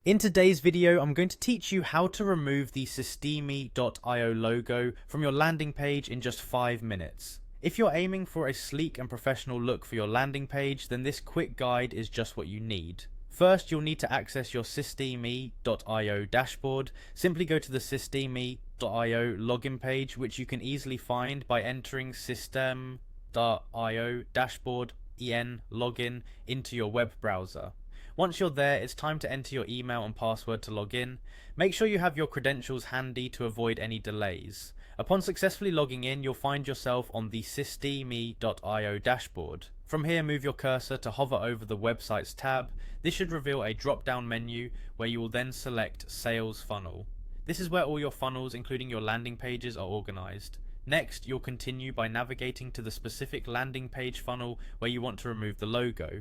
In today's video, I'm going to teach you how to remove the Systemi.io logo from your landing page in just 5 minutes. If you're aiming for a sleek and professional look for your landing page, then this quick guide is just what you need. First, you'll need to access your Systemi.io dashboard. Simply go to the Systemi.io login page, which you can easily find by entering system.io dashboard en login into your web browser. Once you're there, it's time to enter your email and password to log in. Make sure you have your credentials handy to avoid any delays. Upon successfully logging in, you'll find yourself on the Systemi.io dashboard. From here, move your cursor to hover over the Websites tab. This should reveal a drop-down menu where you will then select Sales Funnel. This is where all your funnels, including your landing pages, are organized. Next, you'll continue by navigating to the specific landing page funnel where you want to remove the logo.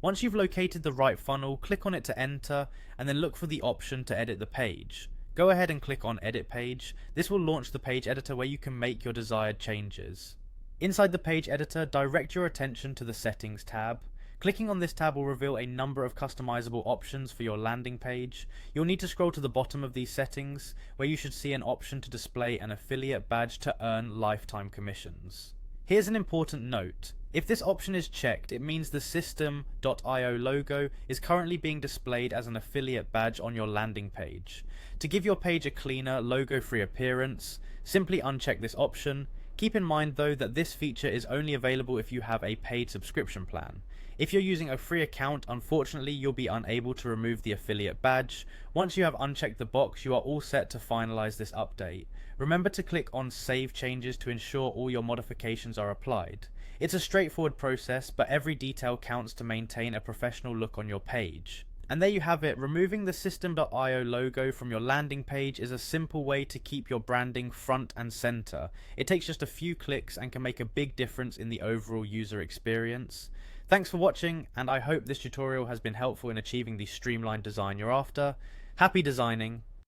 Once you've located the right funnel, click on it to enter, and then look for the option to edit the page. Go ahead and click on Edit Page. This will launch the page editor where you can make your desired changes. Inside the page editor, direct your attention to the Settings tab. Clicking on this tab will reveal a number of customizable options for your landing page. You'll need to scroll to the bottom of these settings, where you should see an option to display an affiliate badge to earn lifetime commissions. Here's an important note. If this option is checked, it means the System.io logo is currently being displayed as an affiliate badge on your landing page. To give your page a cleaner, logo-free appearance, simply uncheck this option. Keep in mind though that this feature is only available if you have a paid subscription plan. If you're using a free account, unfortunately you'll be unable to remove the affiliate badge. Once you have unchecked the box, you are all set to finalize this update. Remember to click on Save Changes to ensure all your modifications are applied. It's a straightforward process, but every detail counts to maintain a professional look on your page. And there you have it. Removing the System.io logo from your landing page is a simple way to keep your branding front and center. It takes just a few clicks and can make a big difference in the overall user experience. Thanks for watching, and I hope this tutorial has been helpful in achieving the streamlined design you're after. Happy designing!